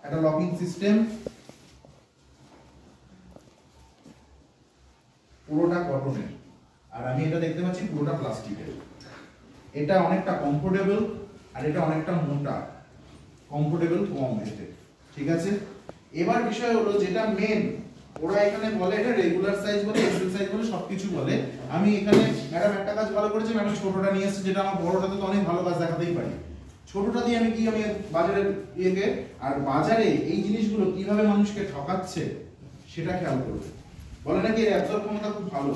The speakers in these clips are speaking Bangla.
একটা লকিং সিস্টেম, পুরোটা কটনের, আর আমি এটা দেখতে পাচ্ছি পুরোটা প্লাস্টিকের। এটা অনেকটা কমফোর্টেবল আর এটা অনেকটা মোটা, কমফোর্টেবল কম এতে, ঠিক আছে। এবার বিষয় হলো যেটা মেন, ওরা এখানে বলে এটা রেগুলার সাইজ বলে, এক্সেল সাইজ বলে, সবকিছু বলে। আমি এখানে ম্যাডাম একটা কাজ ভালো করেছে, ম্যাডাম ছোটটা নিয়ে এসেছে, যেটা আমার বড়টাতে তো অনেক ভালো কাজ দেখাতেই পারি। ছোটটা দিয়ে আমি বাজারের ইয়েকে, আর বাজারে এই জিনিসগুলো কিভাবে মানুষকে ঠকাচ্ছে সেটা খেয়াল করবে। বলে নাকি এর অ্যাবজর্ব ক্ষমতা খুব ভালো।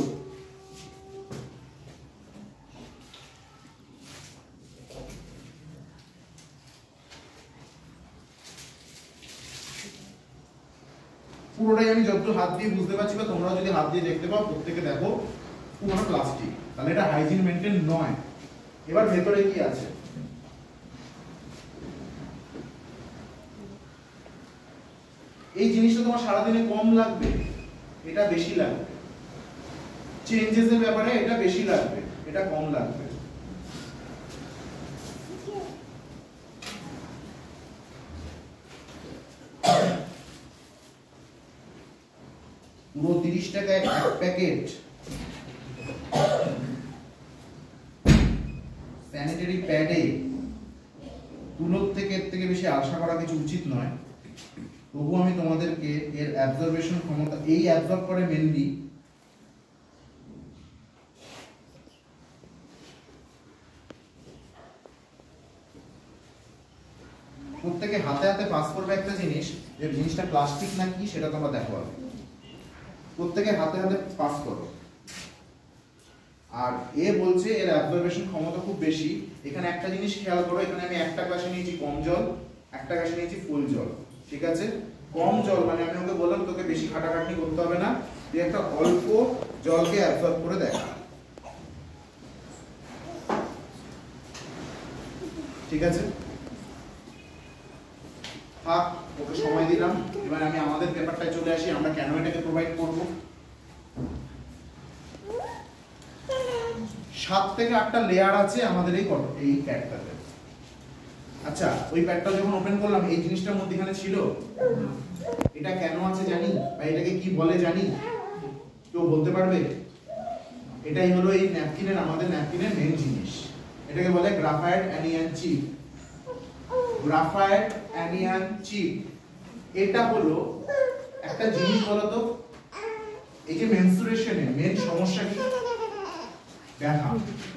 পুরোটাই আমি যতটুকু হাত দিয়ে বুঝতে পারছি, বা তোমরা যদি হাত দিয়ে দেখতে পাও, প্রত্যেকে দেখো পুরোটা প্লাস্টিক, তাহলে এটা হাইজিন মেনটেন নয়। এবার ভেতরে কি আছে, এই জিনিসটা তোমার সারাদিনে কম লাগবে, এটা বেশি লাগবে। চেঞ্জেস এর ব্যাপারে এটা বেশি লাগবে, এটা কম লাগবে। পুরো 30 টাকায় এক প্যাকেট স্যানিটারি প্যাডে তুলোর থেকে এর থেকে বেশি আশা করা কিছু উচিত নয়। তবু আমি তোমাদেরকে এর অ্যাবজর্বেশন ক্ষমতা, এই অ্যাবজর্ব করে মেনলি প্রত্যেকে হাতে হাতে পাস করবে একটা জিনিস, যে জিনিসটা প্লাস্টিক না কি সেটা তোমরা দেখো। প্রত্যেকে হাতে হাতে পাস করো। আর এ বলছে এর অ্যাবজর্বেশন ক্ষমতা খুব বেশি। এখানে একটা জিনিস খেয়াল করো, এখানে আমি একটা গ্লাসে নিয়েছি কম জল, একটা গ্লাসে নিয়েছি ফুল জল, ঠিক আছে। কম জল মানে আমি ওকে বললাম তোকে বেশি খাটাখাটনি করতে হবে না, তুই একটা অল্প জলকে অ্যাবজর্ব করে দেখ, ঠিক আছে। থাক, ওকে সময় দিলাম। এবার আমি আমাদের পেপারটায় চলে আসি, আমরা কেন এটাকে প্রোভাইড করব। 7 থেকে 8টা লেয়ার আছে আমাদের এই প্যাডটাতে। আচ্ছা, ওই প্যাডটা যখন ওপেন করলাম, এই জিনিসটার মধ্যে এখানে ছিল, এটা কেন আছে জানি, বা এটাকে কি বলে জানি, কেউ বলতে পারবে? এটাই হলো এই ন্যাপকিনের, আমাদের ন্যাপকিনের মেন জিনিস। এটাকে বলে graphite anion chip. Graphite anion chip এটা হলো একটা জিনিস, বলতো এই যে মেনস্ট্রুয়েশনে মেন সমস্যা কি? ব্যথা,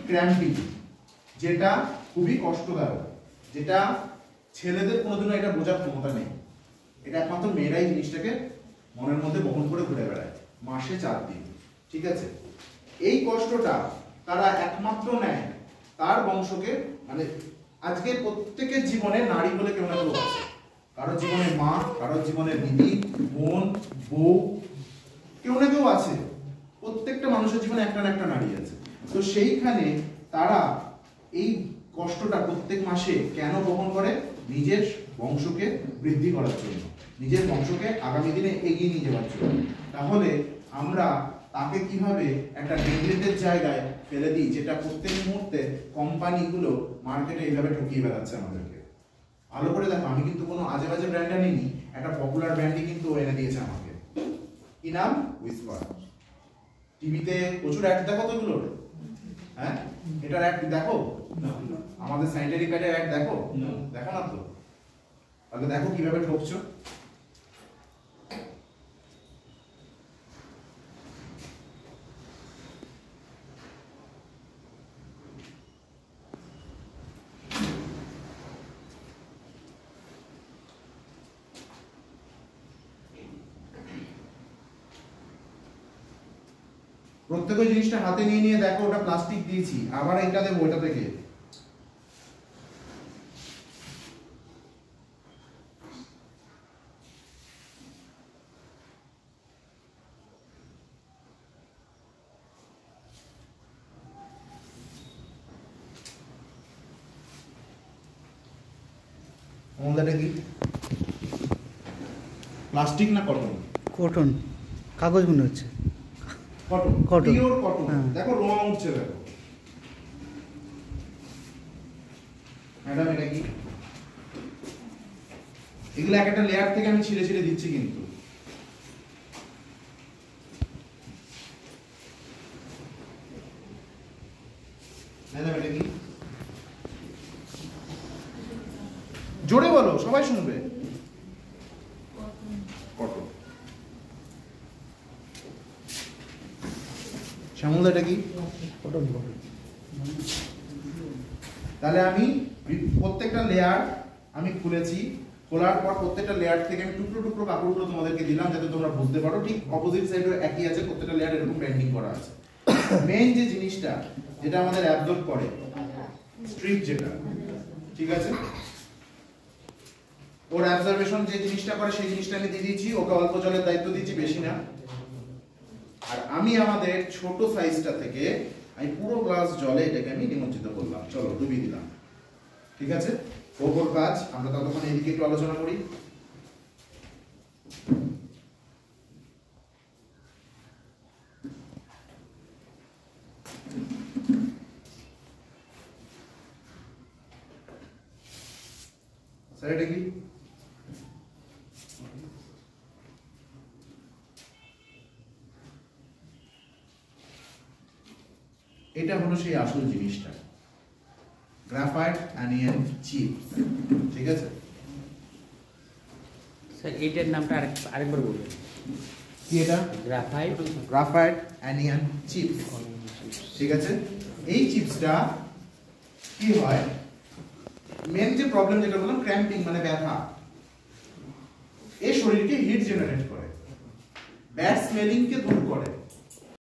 ক্র্যাম্পিং, যেটা খুবই কষ্টদায়ক, যেটা ছেলেদের কোনোদিনও এটা বোঝার ক্ষমতা নেই। এটা একমাত্র মেয়েরাই জিনিসটাকে মনের মধ্যে বহন করে ঘুরে বেড়ায় মাসে 4 দিন, ঠিক আছে। এই কষ্টটা তারা একমাত্র নেয় তার বংশকে, মানে আজকে প্রত্যেকের জীবনে নারী বলে কেউ না কেউ আছে। কারোর জীবনে মা, কারোর জীবনে দিদি, বোন, বউ, কেউ না কেউ আছে। প্রত্যেকটা মানুষের জীবনে একটা না একটা নারী আছে। তো সেইখানে তারা এই কষ্টটা প্রত্যেক মাসে কেন বহন করে? নিজের বংশকে বৃদ্ধি করার জন্য, নিজের বংশকে আগামী দিনে এগিয়ে নিয়ে যাওয়ার জন্য। তাহলে আমরা তাকে কিভাবে একটা নেগলেক্টের জায়গায় ফেলে দিই, যেটা প্রত্যেক মুহূর্তে কোম্পানিগুলো মার্কেটে এইভাবে ঠকিয়ে বেড়াচ্ছে আমাদেরকে। ভালো করে দেখো, আমি কিন্তু কোনো আজে বাজে ব্র্যান্ড আনিনি, একটা পপুলার ব্র্যান্ডই কিন্তু এনে দিয়েছে আমাকে। কি নাম? হুইসপার। টিভিতে প্রচুর অ্যাড দেখো তো এগুলোর, হ্যাঁ? এটার অ্যাড দেখো? আমাদের স্যানিটারি প্যাডের অ্যাড দেখো? দেখো না তো? তাহলে দেখো কিভাবে ঠকছো। প্রত্যেক জিনিসটা হাতে নিয়ে নিয়ে দেখো, ওটা প্লাস্টিক দিয়েছি, আবার এটা দেবো ওটা থেকে। আমাদের কি প্লাস্টিক না কটন? কটন, কাগজ মনে হচ্ছে। Cotton, cotton, pure cotton. হ্যাঁ। দেখো রং উঠছে, দেখো ম্যাডাম এটা কি? এগুলো এক একটা লেয়ার থেকে আমি ছিঁড়ে ছিঁড়ে দিচ্ছি কিন্তু। ম্যাডাম এটা কি? জোরে বলো, সবাই শুনবে। কটন। শ্যামল এটা কি? কটন। তাহলে আমি প্রত্যেকটা লেয়ার আমি খুলেছি, খোলার পর প্রত্যেকটা লেয়ার থেকে আমি টুকরো টুকরো কাপড়গুলো তোমাদেরকে দিলাম যাতে তোমরা বুঝতে পারো। ঠিক অপোজিট সাইডে একই আছে, প্রত্যেকটা লেয়ার এরকম ব্যান্ডিং করা আছে। মেইন যে জিনিসটা যেটা আমাদের অ্যাবজর্ব করে স্ট্রিপ, যেটা ঠিক আছে, ওর অ্যাবজর্বেশন যে জিনিসটা করে সেই জিনিসটা আমি দিয়ে দিয়েছি, ওকে অল্প জলের দায়িত্ব দিয়েছি, বেশি না। আর আমি আমাদের ছোট সাইজটা থেকে আমি পুরো গ্লাস জলে এটাকে আমি নিমজ্জিত করলাম। চলো ডুবিয়ে দিলাম, ঠিক আছে। ওপর কাজ আমরা ততক্ষণ এদিকে একটু আলোচনা করি। স্যার এটা কি? এটা হলো সেই আসল জিনিসটা, গ্রাফাইট অ্যানিয়ন চিপস, ঠিক আছে। স্যার এইটার নামটা আরেকবার বলবেন। কি এটা? গ্রাফাইট অ্যানিয়ন চিপস, ঠিক আছে। এই চিপসটা কি হয়, মেন যে প্রবলেম যেটা বললাম ক্র্যাম্পিং মানে ব্যথা, এই শরীরকে হিট জেনারেট করে, ব্যাড স্মেলিং কে দূর করে,